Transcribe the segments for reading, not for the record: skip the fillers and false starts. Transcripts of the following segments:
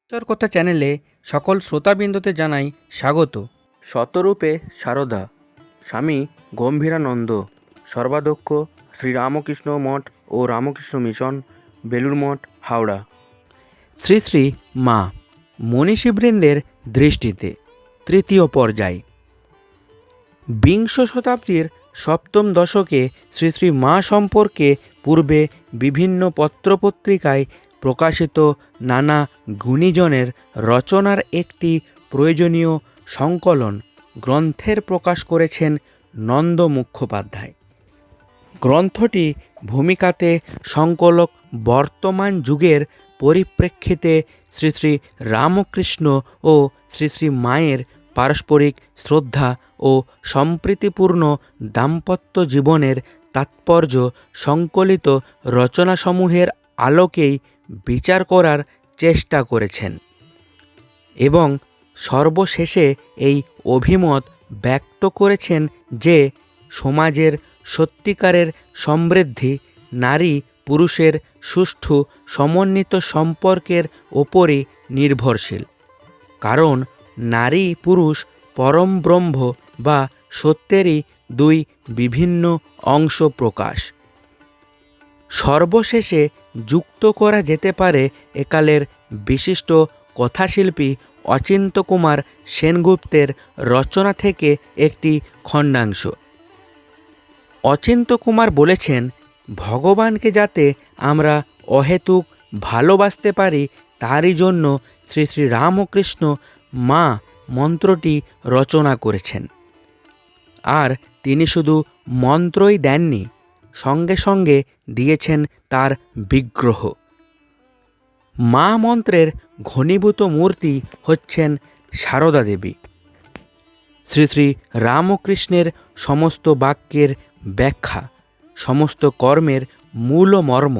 কথা চ্যানেলে সকল শ্রোতাবৃন্দতে জানাই স্বাগত। শতরূপে সারদা স্বামী গম্ভীরানন্দ সর্বাধ্যক্ষ শ্রীরামকৃষ্ণ মঠ ও রামকৃষ্ণ মিশন, বেলুড় মঠ, হাওড়া। শ্রী শ্রী মা মনীষীবৃন্দের দৃষ্টিতে তৃতীয় পর্যায়। বিংশ শতাব্দীর সপ্তম দশকে শ্রী শ্রী মা সম্পর্কে পূর্বে বিভিন্ন পত্রপত্রিকায় প্রকাশিত নানা গুণীজনের রচনার একটি প্রয়োজনীয় সংকলন গ্রন্থের প্রকাশ করেছেন নন্দ মুখোপাধ্যায়। গ্রন্থটি ভূমিকাতে সংকলক বর্তমান যুগের পরিপ্রেক্ষিতে শ্রী শ্রী রামকৃষ্ণ ও শ্রী শ্রী মায়ের পারস্পরিক শ্রদ্ধা ও সম্প্রীতিপূর্ণ দাম্পত্য জীবনের তাৎপর্য সংকলিত রচনাসমূহের আলোকেই বিচার করার চেষ্টা করেছেন এবং সর্বশেষে এই অভিমত ব্যক্ত করেছেন যে সমাজের সত্যিকারের সমৃদ্ধি নারী পুরুষের সুষ্ঠু সমন্বিত সম্পর্কের ওপরই নির্ভরশীল, কারণ নারী পুরুষ পরম ব্রহ্ম বা সত্যেরই দুই বিভিন্ন অংশ প্রকাশ। সর্বশেষে যুক্ত করা যেতে পারে একালের বিশিষ্ট কথাশিল্পী অচিন্ত্যকুমার সেনগুপ্তের রচনা থেকে একটি খণ্ডাংশ। অচিন্ত্যকুমার বলেছেন, ভগবানকে যাতে আমরা অহেতুক ভালোবাসতে পারি তারই জন্য শ্রী শ্রী রামকৃষ্ণ মা মন্ত্রটি রচনা করেছেন। আর তিনি শুধু মন্ত্রই দেননি, সঙ্গে সঙ্গে দিয়েছেন তার বিগ্রহ। মা মন্ত্রের ঘনীভূত মূর্তি হচ্ছেন সারদা দেবী। শ্রী শ্রী রামকৃষ্ণের সমস্ত বাক্যের ব্যাখ্যা, সমস্ত কর্মের মূল মর্ম।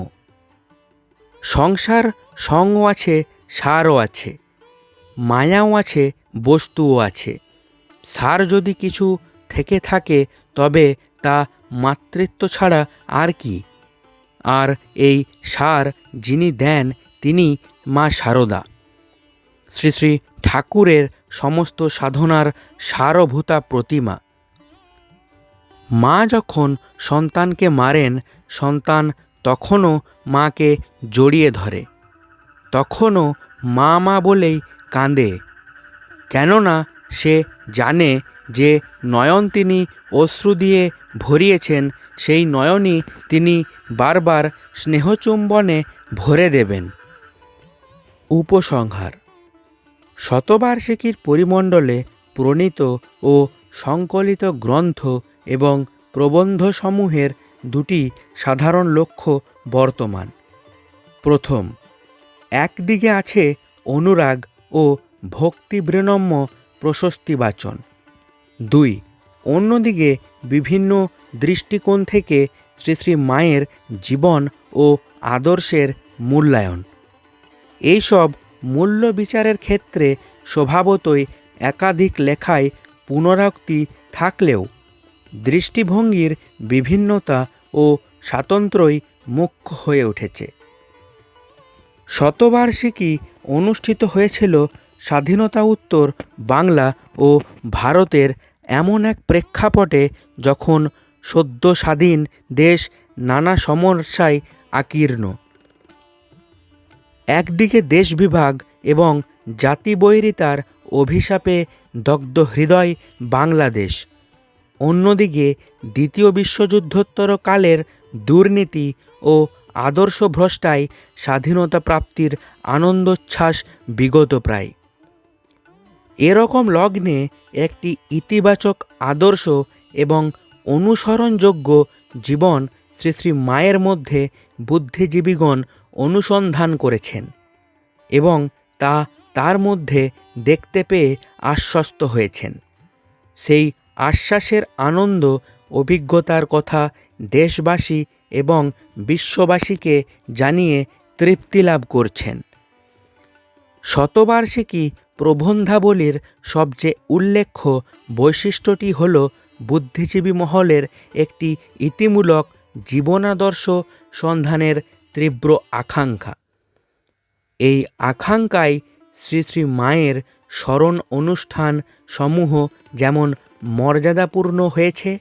সংসার সঙ্গও আছে, সারও আছে, মায়াও আছে, বস্তুও আছে। সার যদি কিছু থেকে থাকে তবে তা মাতৃত্ব ছাড়া আর কি? আর এই সার যিনি দেন তিনি মা শারদা। শ্রী শ্রী ঠাকুরের সমস্ত সাধনার সারভূতা প্রতিমা। মা যখন সন্তানকে মারেন, সন্তান তখনও মাকে জড়িয়ে ধরে, তখনও মা মা বলেই কাঁদে, কেননা সে জানে যে নয়ন তিনি অশ্রু দিয়ে ভরিয়েছেন, সেই নয়নই তিনি বারবার স্নেহচুম্বনে ভরে দেবেন। উপসংহার: শতবার্ষিকীর পরিমণ্ডলে প্রণীত ও সংকলিত গ্রন্থ এবং প্রবন্ধসমূহের দুটি সাধারণ লক্ষ্য বর্তমান। প্রথম, একদিকে আছে অনুরাগ ও ভক্তিবৃনম্য প্রশস্তিবাচন। দুই, অন্যদিকে বিভিন্ন দৃষ্টিকোণ থেকে শ্রী শ্রী মায়ের জীবন ও আদর্শের মূল্যায়ন। এইসব মূল্য বিচারের ক্ষেত্রে স্বভাবতই একাধিক লেখায় পুনরাক্তি থাকলেও দৃষ্টিভঙ্গির বিভিন্নতা ও স্বাতন্ত্র্যই মুখ্য হয়ে উঠেছে। শতবার্ষিকী অনুষ্ঠিত হয়েছিল স্বাধীনতা উত্তর বাংলা ও ভারতের এমন এক প্রেক্ষাপটে যখন সদ্য স্বাধীন দেশ নানা সমস্যায় আকীর্ণ। একদিকে দেশ বিভাগ এবং জাতিবৈরিতার অভিশাপে দগ্ধ হৃদয় বাংলাদেশ, অন্যদিকে দ্বিতীয় বিশ্বযুদ্ধোত্তর কালের দুর্নীতি ও আদর্শভ্রষ্টায় স্বাধীনতা প্রাপ্তির আনন্দোচ্ছ্বাস বিগত প্রায়। এরকম লগ্নে একটি ইতিবাচক আদর্শ এবং অনুসরণযোগ্য জীবন শ্রী শ্রী মায়ের মধ্যে বুদ্ধিজীবীগণ অনুসন্ধান করেছেন এবং তা তার মধ্যে দেখতে পেয়ে আশ্বস্ত হয়েছেন। সেই আশ্বাসের আনন্দ অভিজ্ঞতার কথা দেশবাসী এবং বিশ্ববাসীকে জানিয়ে তৃপ্তি লাভ করছেন। শতবার্ষিকী প্রবন্ধাবলীর সবচেয়ে উল্লেখ্য বৈশিষ্ট্যটি হল বুদ্ধিজীবী মহলের একটি ইতিমূলক জীবনাদর্শ সন্ধানের তীব্র আকাঙ্ক্ষা। এই আকাঙ্ক্ষাই শ্রী শ্রী মায়ের স্মরণ অনুষ্ঠান সমূহ যেমন মর্যাদাপূর্ণ হয়েছে,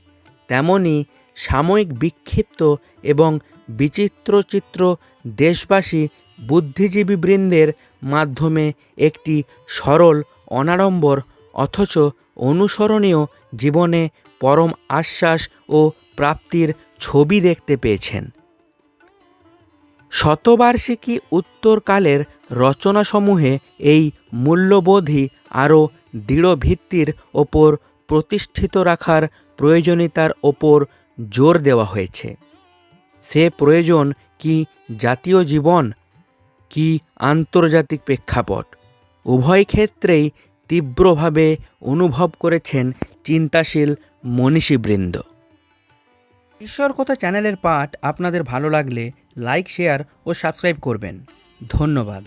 তেমনি সাময়িক বিক্ষিপ্ত এবং বিচিত্রচিত্র দেশবাসী বুদ্ধিজীবীবৃন্দের মাধ্যমে একটি সরল, অনাড়ম্বর অথচ অনুসরণীয় জীবনে পরম আশ্বাস ও প্রাপ্তির ছবি দেখতে পেয়েছেন। শতবার্ষিকী উত্তরকালের রচনাসমূহে এই মূল্যবোধই আরও দৃঢ় ভিত্তির ওপর প্রতিষ্ঠিত রাখার প্রয়োজনীয়তার ওপর জোর দেওয়া হয়েছে। সে প্রয়োজন কি জাতীয় জীবন, কি আন্তর্জাতিক প্রেক্ষাপট, উভয় ক্ষেত্রেই তীব্রভাবে অনুভব করেছেন চিন্তাশীল মনীষীবৃন্দ। ঈশ্বর কথা চ্যানেলের পাঠ আপনাদের ভালো লাগলে লাইক, শেয়ার ও সাবস্ক্রাইব করবেন। ধন্যবাদ।